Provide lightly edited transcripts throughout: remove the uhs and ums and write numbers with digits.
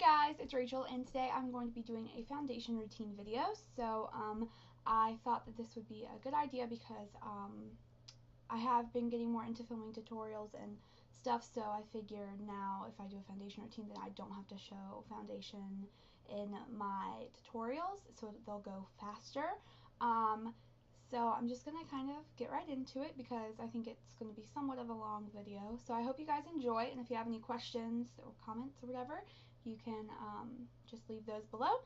guys, it's Rachel, and today I'm going to be doing a foundation routine video. So I thought that this would be a good idea because I have been getting more into filming tutorials and stuff, so I figured now if I do a foundation routine then I don't have to show foundation in my tutorials, so they'll go faster. So I'm just going to kind of get right into it because I think it's going to be somewhat of a long video. So I hope you guys enjoy, and if you have any questions or comments or whatever, you can just leave those below.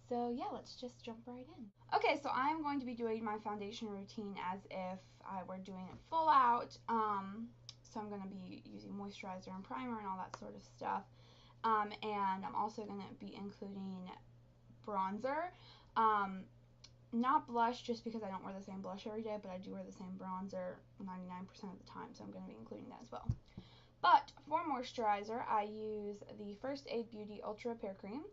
So yeah, let's just jump right in. Okay, so I'm going to be doing my foundation routine as if I were doing it full out. So I'm going to be using moisturizer and primer and all that sort of stuff. And I'm also going to be including bronzer. Not blush, just because I don't wear the same blush every day, but I do wear the same bronzer 99% of the time, so I'm going to be including that as well. But for moisturizer, I use the First Aid Beauty Ultra Repair Cream,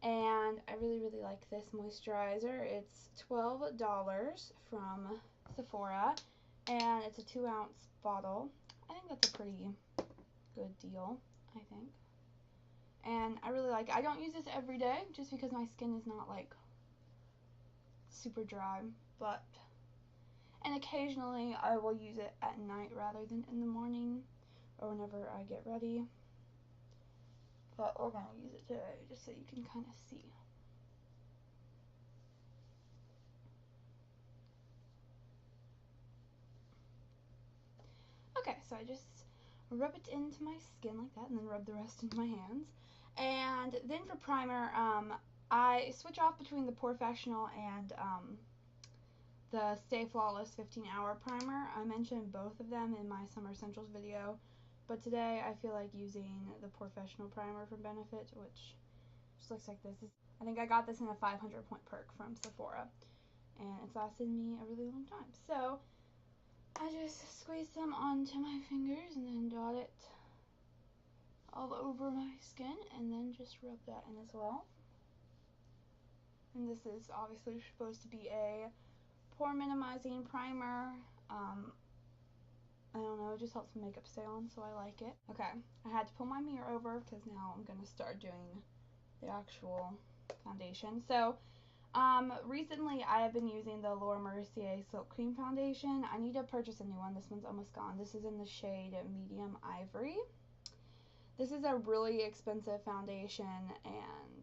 and I really like this moisturizer. It's $12 from Sephora, and it's a 2-ounce bottle. I think that's a pretty good deal, I think. And I really like it. I don't use this every day, just because my skin is not like super dry, and occasionally I will use it at night rather than in the morning or whenever I get ready, but we're gonna use it today just so you can kind of see. Okay, so I just rub it into my skin like that and then rub the rest into my hands. And then for primer, I switch off between the POREfessional and the Stay Flawless 15-hour primer. I mentioned both of them in my Summer Essentials video, but today I feel like using the POREfessional primer from Benefit, which just looks like this. I think I got this in a 500-point perk from Sephora, and it's lasted me a really long time. So I just squeeze some onto my fingers and then dot it all over my skin, and then just rub that in as well. And this is obviously supposed to be a pore minimizing primer. I don't know, it just helps my makeup stay on, so I like it. Okay, I had to pull my mirror over because now I'm gonna start doing the actual foundation. So recently I have been using the Mercier Silk Cream Foundation. I need to purchase a new one. This one's almost gone. This is in the shade Medium Ivory. This is a really expensive foundation, and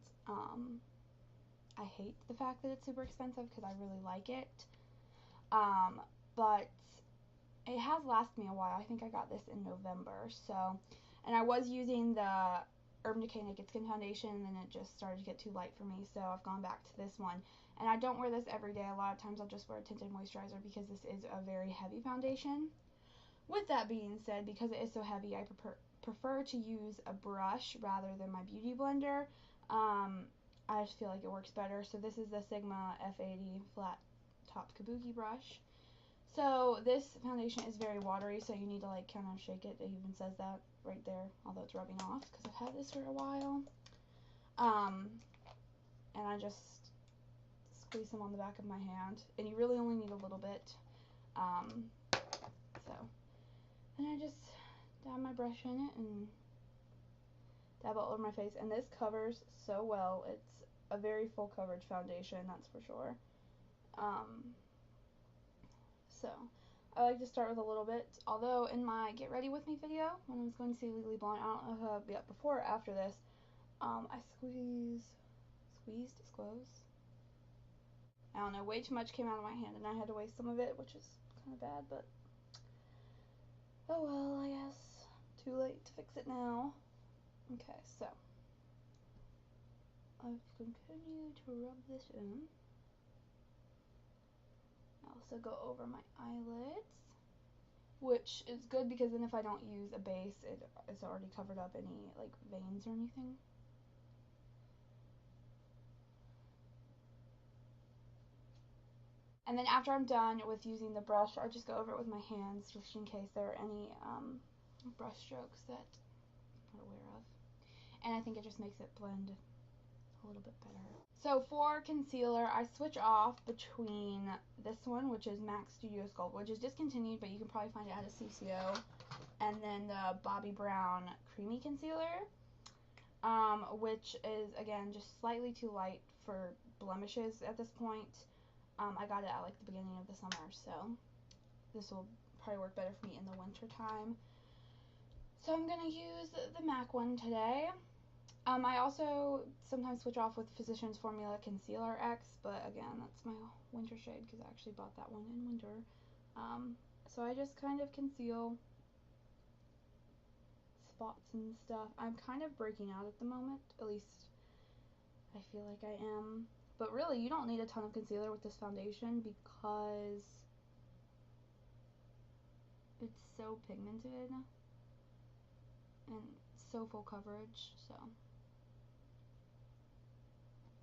I hate the fact that it's super expensive because I really like it. But it has lasted me a while. I think I got this in November. So, and I was using the Urban Decay Naked Skin Foundation, and then it just started to get too light for me, so I've gone back to this one. And I don't wear this every day. A lot of times I'll just wear a tinted moisturizer because this is a very heavy foundation. With that being said, because it is so heavy, I prefer to use a brush rather than my beauty blender. I just feel like it works better. So this is the Sigma F80 flat topped kabuki brush. So this foundation is very watery, so you need to like kind of shake it. It even says that right there, although it's rubbing off because I've had this for a while. And I just squeeze them on the back of my hand, and you really only need a little bit. So then I just dab my brush in it and dab all over my face, and this covers so well. It's a very full coverage foundation, that's for sure. So I like to start with a little bit, although in my Get Ready With Me video, when I was going to see Legally Blonde, I don't know if I'll be up before or after this, I squeezed, I don't know, way too much came out of my hand, and I had to waste some of it, which is kind of bad, but oh well, I guess. Too late to fix it now. Okay, so I'll continue to rub this in. I also go over my eyelids, which is good because then if I don't use a base, it's already covered up any like veins or anything. And then after I'm done with using the brush, I just go over it with my hands just in case there are any brush strokes that I'm not aware of. And I think it just makes it blend a little bit better. So for concealer, I switch off between this one, which is MAC Studio Sculpt, which is discontinued, but you can probably find it at a CCO, and then the Bobbi Brown Creamy Concealer. which is, again, just slightly too light for blemishes at this point. I got it at like the beginning of the summer, so this will probably work better for me in the winter time. So I'm going to use the MAC one today. I also sometimes switch off with Physicians Formula Concealer X, but again, that's my winter shade because I actually bought that one in winter. So I just kind of conceal spots and stuff. I'm kind of breaking out at the moment, at least I feel like I am. But really, you don't need a ton of concealer with this foundation because it's so pigmented and so full coverage, so.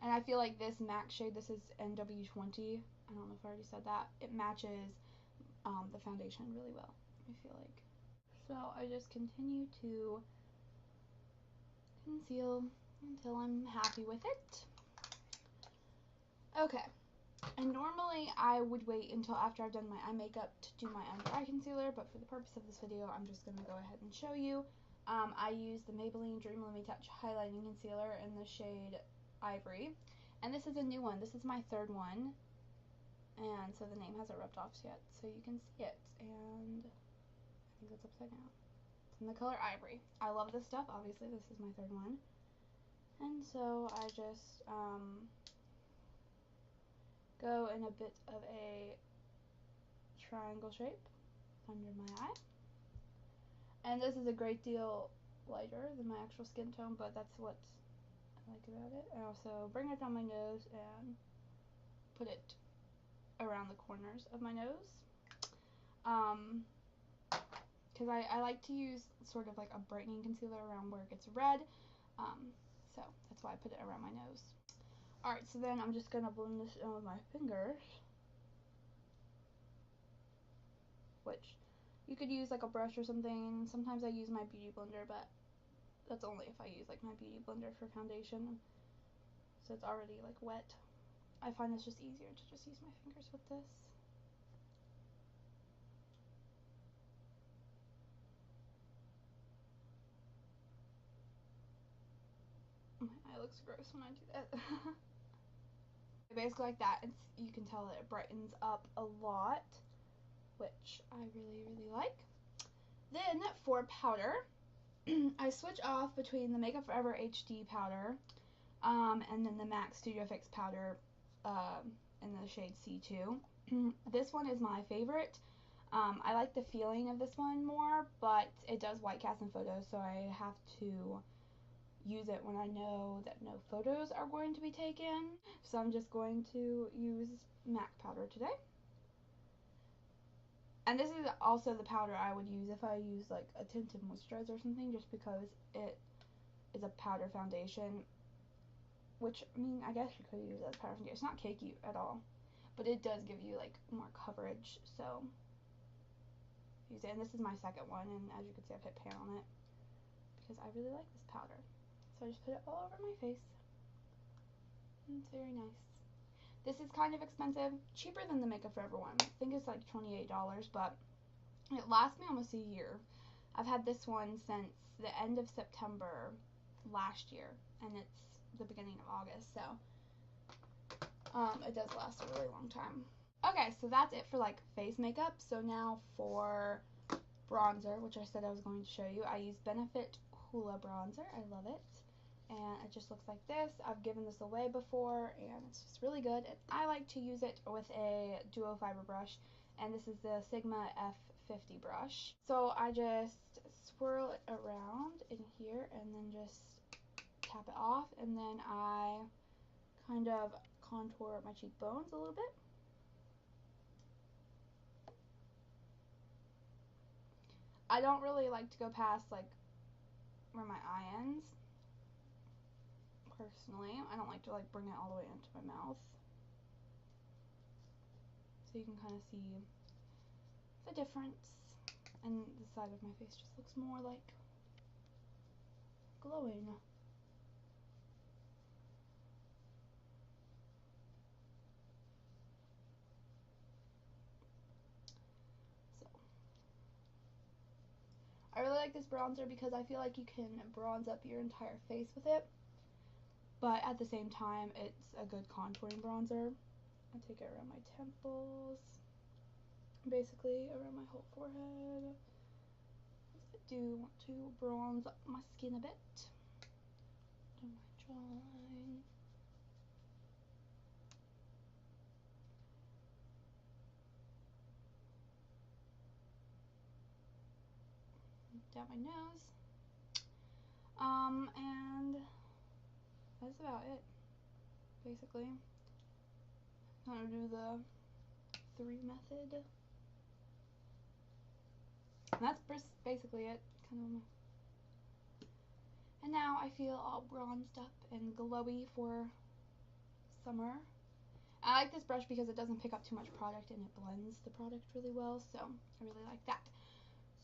And I feel like this MAC shade, this is NW20, I don't know if I already said that, it matches the foundation really well, I feel like. So I just continue to conceal until I'm happy with it. Okay, and normally I would wait until after I've done my eye makeup to do my under eye concealer, but for the purpose of this video, I'm just going to go ahead and show you. I use the Maybelline Dream Lumi Touch Highlighting Concealer in the shade Ivory, and this is a new one. This is my third one, and so the name hasn't rubbed off yet, so you can see it, and I think it's upside down. It's in the color Ivory. I love this stuff. Obviously, this is my third one, and so I just go in a bit of a triangle shape under my eye. And this is a great deal lighter than my actual skin tone, but that's what I like about it. I also bring it down my nose and put it around the corners of my nose. Because I like to use sort of like a brightening concealer around where it gets red. So that's why I put it around my nose. Alright, so then I'm just going to blend this in with my fingers. Which you could use like a brush or something. Sometimes I use my beauty blender, but that's only if I use like my beauty blender for foundation. So it's already like wet. I find it's just easier to just use my fingers with this. My eye looks gross when I do that. Basically like that. You can tell that it brightens up a lot, which I really like. Then for powder, I switch off between the Makeup Forever HD powder and then the MAC Studio Fix powder in the shade C2. This one is my favorite. I like the feeling of this one more, but it does white cast in photos, so I have to use it when I know that no photos are going to be taken. So I'm just going to use MAC powder today. And this is also the powder I would use if I use like a tinted moisturizer or something, just because it is a powder foundation, which, I mean, I guess you could use it as powder foundation. It's not cakey at all, but it does give you like more coverage, so use it. And this is my second one, and as you can see, I've hit pan on it because I really like this powder. So I just put it all over my face. And it's very nice. This is kind of expensive, cheaper than the Makeup Forever one. I think it's like $28, but it lasts me almost a year. I've had this one since the end of September last year, and it's the beginning of August, so it does last a really long time. Okay, so that's it for like face makeup. So now for bronzer, which I said I was going to show you, I use Benefit Hoola bronzer. I love it. And it just looks like this. I've given this away before, and it's just really good. And I like to use it with a duo fiber brush, and this is the Sigma F50 brush. So I just swirl it around in here, and then just tap it off, and then I kind of contour my cheekbones a little bit. I don't really like to go past like where my eye ends. Personally, I don't like to like bring it all the way into my mouth. So you can kind of see the difference, and the side of my face just looks more like glowing. So I really like this bronzer because I feel like you can bronze up your entire face with it, but at the same time it's a good contouring bronzer. I take it around my temples, basically around my whole forehead. I do want to bronze up my skin a bit. Do my jawline. Down my nose. And that's about it, basically. I'm gonna do the 3 method. And that's basically it. And now I feel all bronzed up and glowy for summer. I like this brush because it doesn't pick up too much product and it blends the product really well, so I really like that.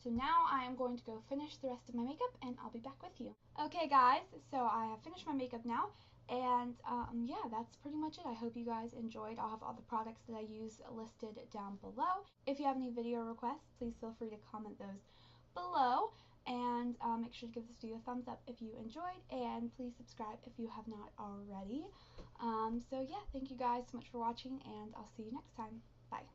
So now I am going to go finish the rest of my makeup and I'll be back with you. Okay guys, so I have finished my makeup now, and yeah, that's pretty much it. I hope you guys enjoyed. I'll have all the products that I use listed down below. If you have any video requests, please feel free to comment those below, and make sure to give this video a thumbs up if you enjoyed, and please subscribe if you have not already. So yeah, thank you guys so much for watching, and I'll see you next time. Bye.